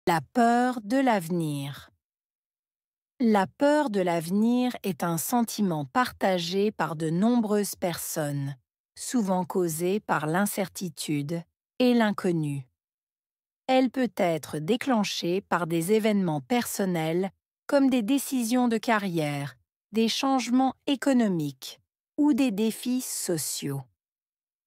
La peur de l'avenir. La peur de l'avenir est un sentiment partagé par de nombreuses personnes, souvent causé par l'incertitude et l'inconnu. Elle peut être déclenchée par des événements personnels comme des décisions de carrière, des changements économiques ou des défis sociaux.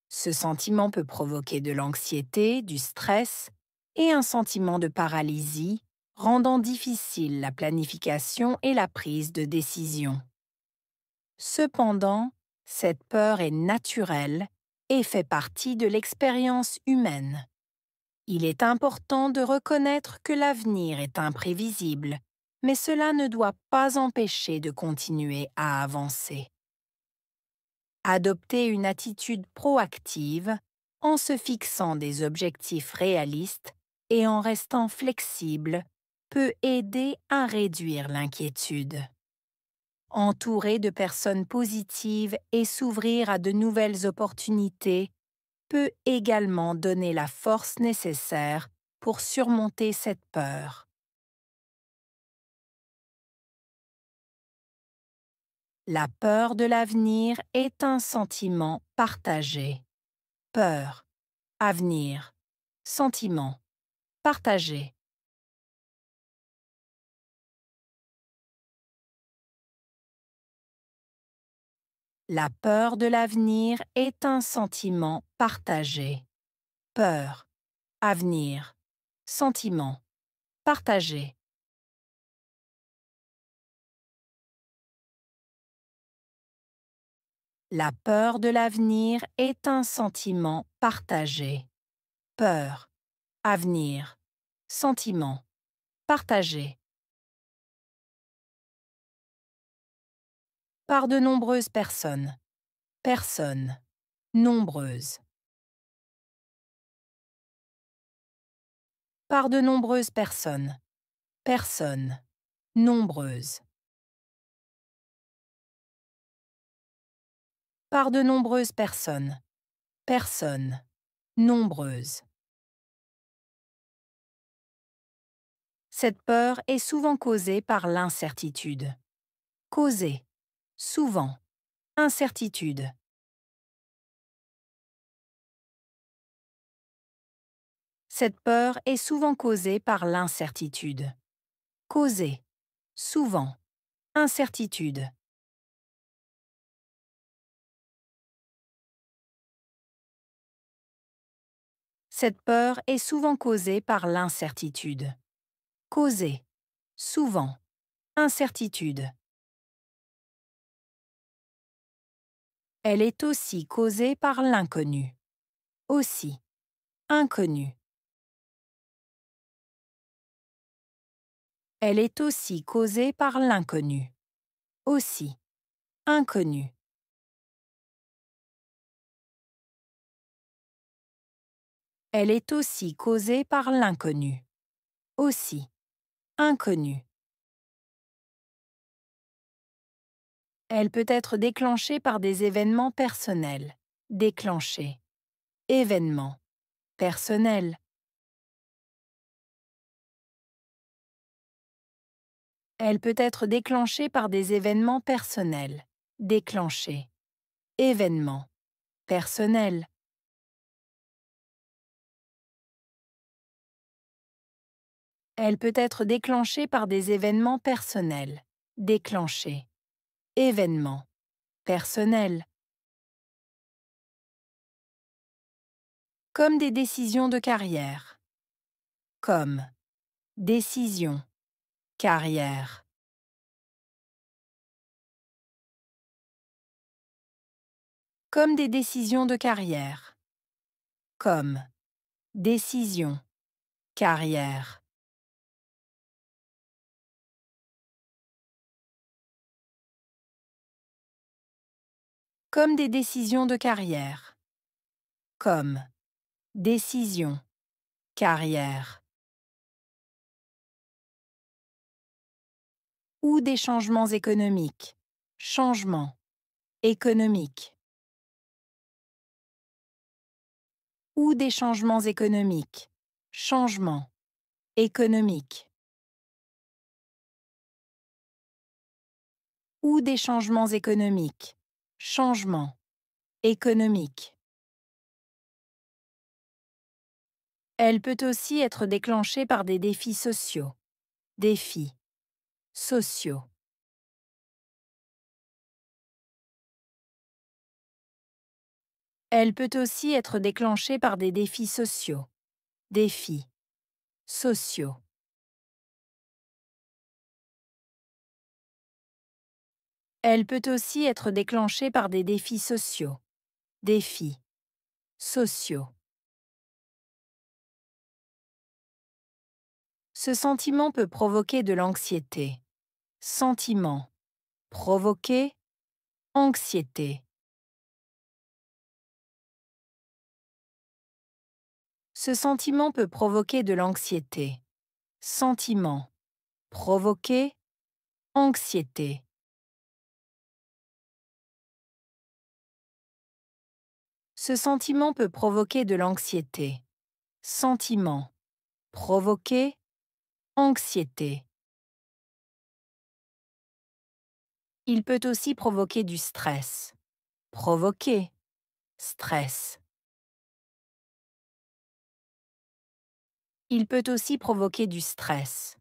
Ce sentiment peut provoquer de l'anxiété, du stress et un sentiment de paralysie, rendant difficile la planification et la prise de décision. Cependant, cette peur est naturelle et fait partie de l'expérience humaine. Il est important de reconnaître que l'avenir est imprévisible, mais cela ne doit pas empêcher de continuer à avancer. Adopter une attitude proactive en se fixant des objectifs réalistes et en restant flexible peut aider à réduire l'inquiétude. Entourer de personnes positives et s'ouvrir à de nouvelles opportunités peut également donner la force nécessaire pour surmonter cette peur. La peur de l'avenir est un sentiment partagé. Peur, avenir, sentiment, partagé. La peur de l'avenir est un sentiment partagé. Peur, avenir, sentiment, partagé. La peur de l'avenir est un sentiment partagé. Peur, avenir, sentiment, partagé. Par de nombreuses personnes. Personnes. Nombreuses. Par de nombreuses personnes. Personnes. Nombreuses. Par de nombreuses personnes. Personnes. Nombreuses. Cette peur est souvent causée par l'incertitude. Causée. Souvent. Incertitude. Cette peur est souvent causée par l'incertitude. Causée. Souvent. Incertitude. Cette peur est souvent causée par l'incertitude. Causée. Souvent. Incertitude. Elle est aussi causée par l'inconnu. Aussi. Inconnu. Elle est aussi causée par l'inconnu. Aussi. Inconnu. Elle est aussi causée par l'inconnu. Aussi. Inconnu. Elle peut être déclenchée par des événements personnels. Déclenchée. Événement. Personnel. Elle peut être déclenchée par des événements personnels. Déclenchée. Événement. Personnel. Elle peut être déclenchée par des événements personnels. Déclenchée. Événement. Personnel. Comme des décisions de carrière. Comme. Décision. Carrière. Comme des décisions de carrière. Comme. Décision. Carrière. Comme des décisions de carrière. Comme. Décision. Carrière. Ou des changements économiques. Changement. Économique. Ou des changements économiques. Changement. économique. Ou des changements économiques. Changement. Économique. Elle peut aussi être déclenchée par des défis sociaux. Défis. Sociaux. Elle peut aussi être déclenchée par des défis sociaux. Défis. Sociaux. Elle peut aussi être déclenchée par des défis sociaux. Défis. Sociaux. Ce sentiment peut provoquer de l'anxiété. Sentiment. Provoquer. Anxiété. Ce sentiment peut provoquer de l'anxiété. Sentiment. Provoquer. Anxiété. Ce sentiment peut provoquer de l'anxiété. Sentiment. Provoquer. Anxiété. Il peut aussi provoquer du stress. Provoquer. Stress. Il peut aussi provoquer du stress.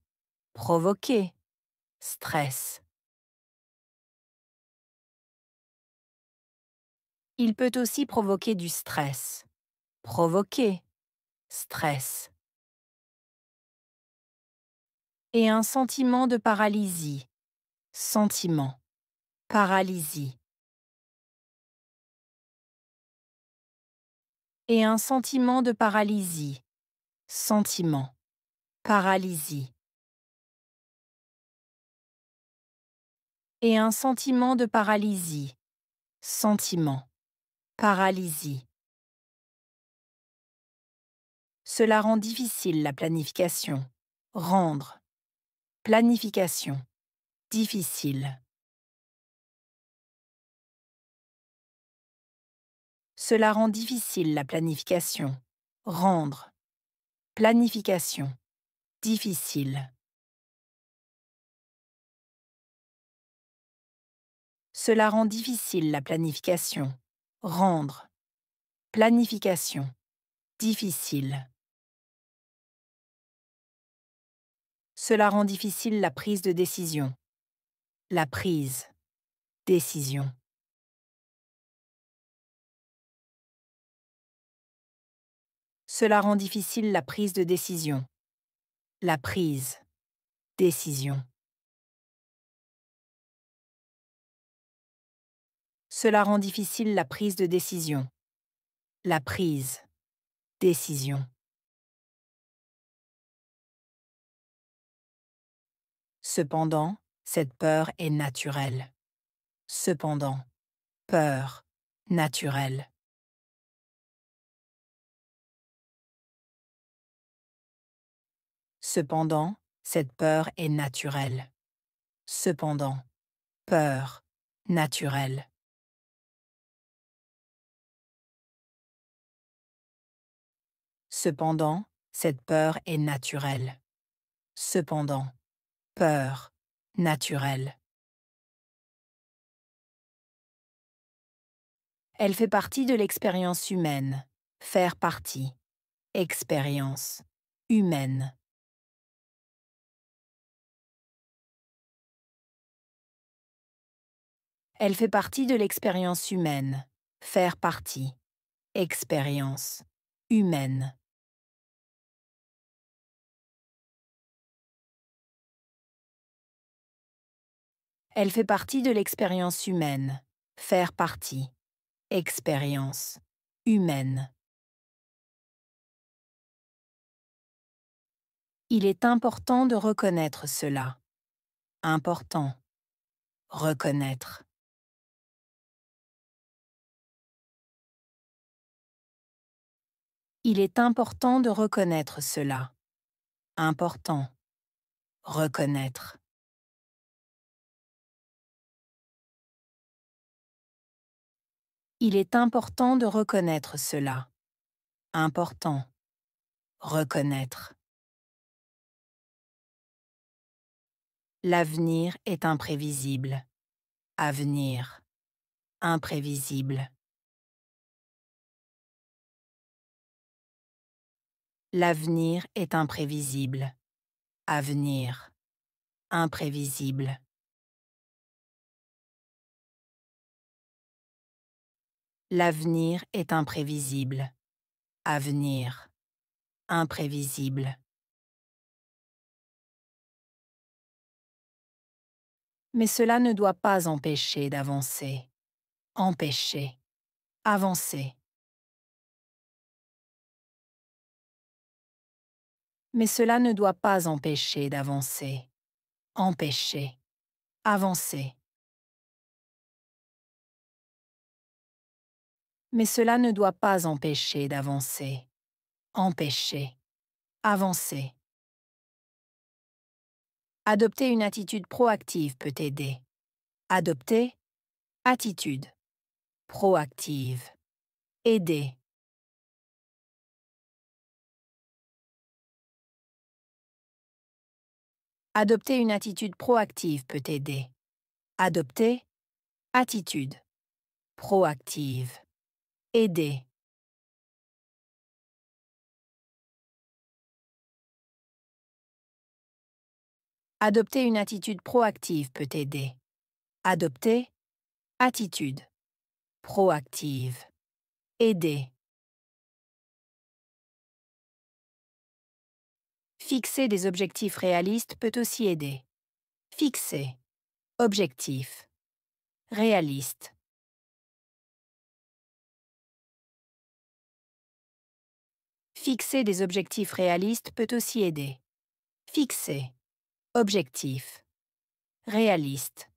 Provoquer. Stress. Il peut aussi provoquer du stress. Provoquer. Stress. Et un sentiment de paralysie. Sentiment. Paralysie. Et un sentiment de paralysie. Sentiment. Paralysie. Et un sentiment de paralysie. Sentiment. Paralysie. Cela rend difficile la planification. Rendre. Planification. Difficile. Cela rend difficile la planification. Rendre. Planification. Difficile. Cela rend difficile la planification. Rendre. Planification. Difficile. Cela rend difficile la prise de décision. La prise. Décision. Cela rend difficile la prise de décision. La prise. Décision. Cela rend difficile la prise de décision. La prise. Décision. Cependant, cette peur est naturelle. Cependant, peur. Naturelle. Cependant, cette peur est naturelle. Cependant, peur. Naturelle. Cependant, cette peur est naturelle. Cependant, peur. Naturelle. Elle fait partie de l'expérience humaine. Faire partie. Expérience. Humaine. Elle fait partie de l'expérience humaine. Faire partie. Expérience. Humaine. Elle fait partie de l'expérience humaine. Faire partie. Expérience. Humaine. Il est important de reconnaître cela. Important. Reconnaître. Il est important de reconnaître cela. Important. Reconnaître. Il est important de reconnaître cela. Important. Reconnaître. L'avenir est imprévisible. Avenir. Imprévisible. L'avenir est imprévisible. Avenir. Imprévisible. L'avenir est imprévisible. Avenir. Imprévisible. Mais cela ne doit pas empêcher d'avancer. Empêcher. Avancer. Mais cela ne doit pas empêcher d'avancer. Empêcher. Avancer. Mais cela ne doit pas empêcher d'avancer. Empêcher. Avancer. Adopter une attitude proactive peut aider. Adopter. Attitude. Proactive. Aider. Adopter une attitude proactive peut aider. Adopter. Attitude. Proactive. Aider. Adopter une attitude proactive peut aider. Adopter. Attitude. Proactive. Aider. Fixer des objectifs réalistes peut aussi aider. Fixer. Objectif. Réaliste. Fixer des objectifs réalistes peut aussi aider. Fixer. Objectif. Réaliste.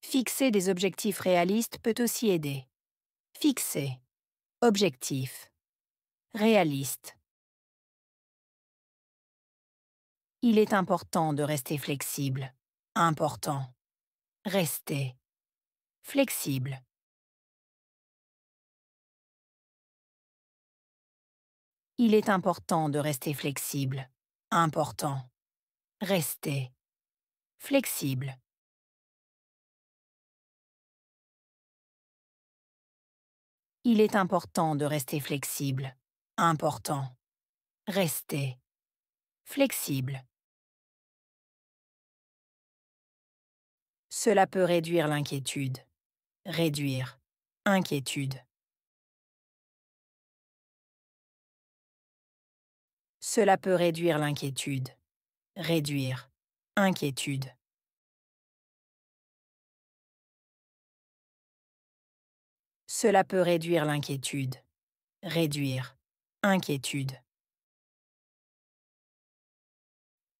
Fixer des objectifs réalistes peut aussi aider. Fixer. Objectif. Réaliste. Il est important de rester flexible. Important. Rester. Flexible. Il est important de rester flexible. Important. Rester. Flexible. Il est important de rester flexible. Important. Rester. Flexible. Cela peut réduire l'inquiétude. Réduire. Inquiétude. Cela peut réduire l'inquiétude. Réduire. Inquiétude. Cela peut réduire l'inquiétude. Réduire. Inquiétude.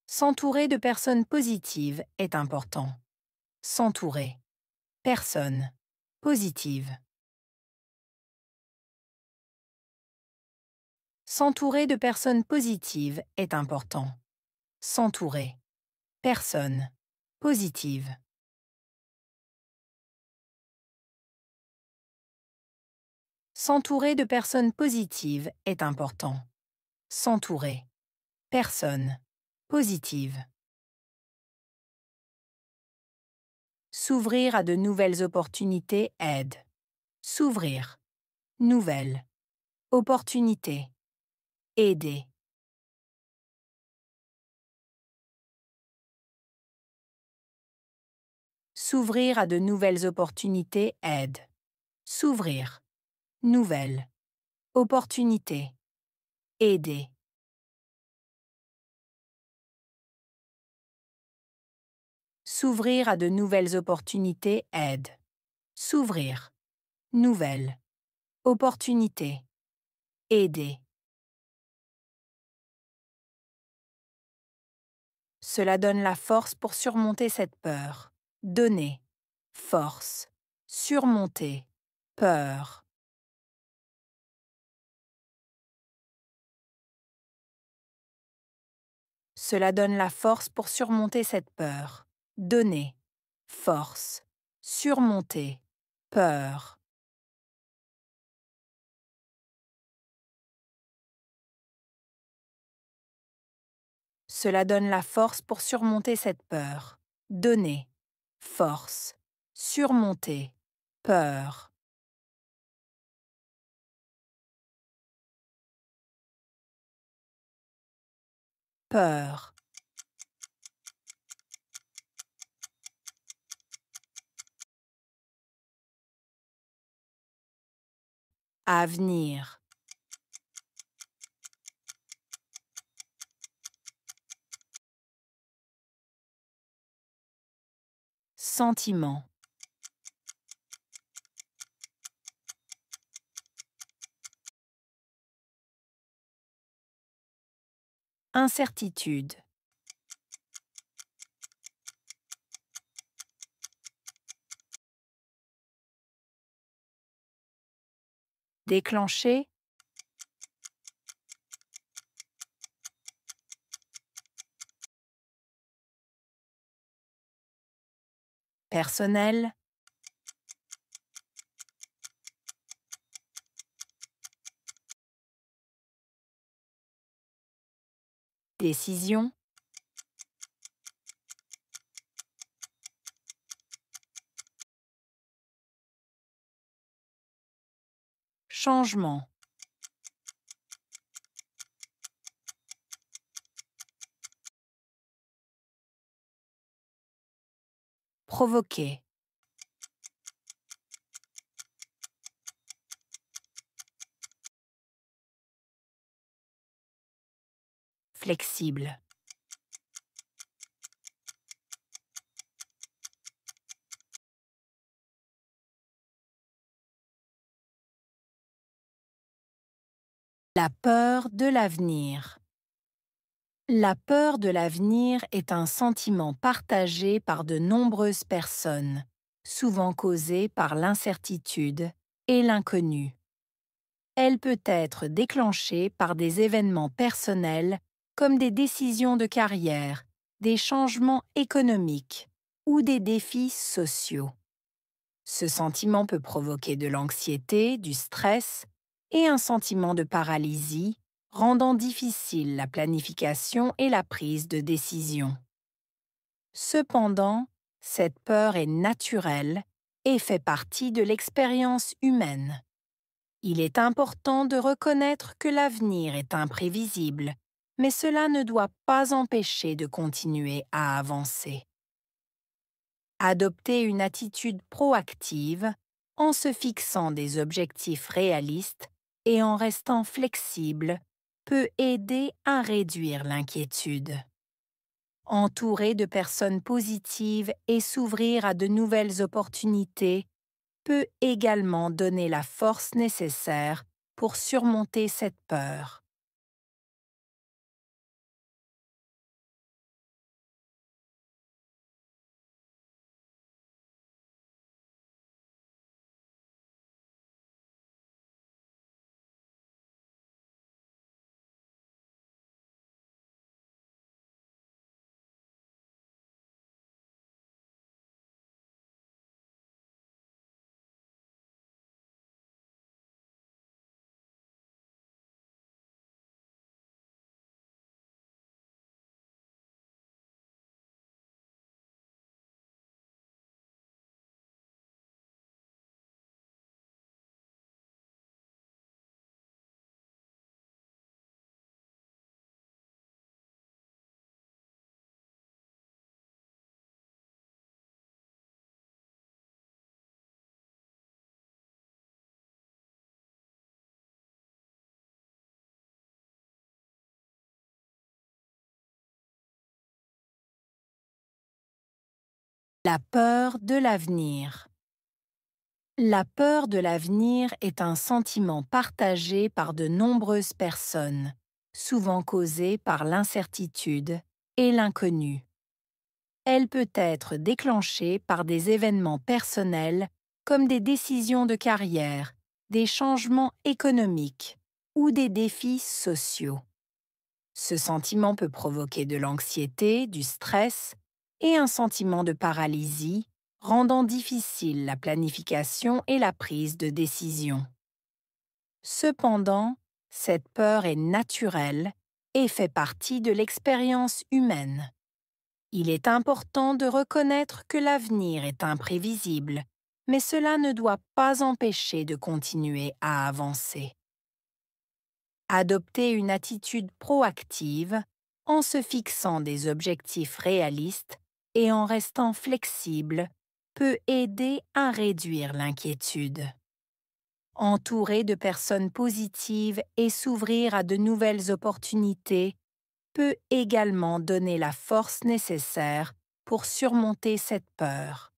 S'entourer de personnes positives est important. S'entourer. Personnes. Positives. S'entourer de personnes positives est important. S'entourer. Personnes. Positives. S'entourer de personnes positives est important. S'entourer. Personnes. Positives. S'ouvrir à de nouvelles opportunités aide. S'ouvrir. Nouvelle. Opportunité. Aider. S'ouvrir à de nouvelles opportunités aide. S'ouvrir. Nouvelle. Opportunité. Aider. S'ouvrir à de nouvelles opportunités aide. S'ouvrir. Nouvelle. Opportunité. Aider. Cela donne la force pour surmonter cette peur. Donner. Force. Surmonter. Peur. Cela donne la force pour surmonter cette peur. Donner. Force. Surmonter. Peur. Cela donne la force pour surmonter cette peur. Donner, force, surmonter, peur. Peur. Avenir. Sentiment. Incertitude. Déclencher. Personnel. Décision. Changement. Provoquer. Flexible. La peur de l'avenir. La peur de l'avenir est un sentiment partagé par de nombreuses personnes, souvent causé par l'incertitude et l'inconnu. Elle peut être déclenchée par des événements personnels comme des décisions de carrière, des changements économiques ou des défis sociaux. Ce sentiment peut provoquer de l'anxiété, du stress et un sentiment de paralysie, rendant difficile la planification et la prise de décision. Cependant, cette peur est naturelle et fait partie de l'expérience humaine. Il est important de reconnaître que l'avenir est imprévisible, mais cela ne doit pas empêcher de continuer à avancer. Adopter une attitude proactive en se fixant des objectifs réalistes et en restant flexible peut aider à réduire l'inquiétude. Entourer de personnes positives et s'ouvrir à de nouvelles opportunités peut également donner la force nécessaire pour surmonter cette peur. La peur de l'avenir. La peur de l'avenir est un sentiment partagé par de nombreuses personnes, souvent causé par l'incertitude et l'inconnu. Elle peut être déclenchée par des événements personnels comme des décisions de carrière, des changements économiques ou des défis sociaux. Ce sentiment peut provoquer de l'anxiété, du stress et un sentiment de paralysie, rendant difficile la planification et la prise de décision. Cependant, cette peur est naturelle et fait partie de l'expérience humaine. Il est important de reconnaître que l'avenir est imprévisible, mais cela ne doit pas empêcher de continuer à avancer. Adopter une attitude proactive en se fixant des objectifs réalistes et en restant flexible peut aider à réduire l'inquiétude. Entourer de personnes positives et s'ouvrir à de nouvelles opportunités peut également donner la force nécessaire pour surmonter cette peur.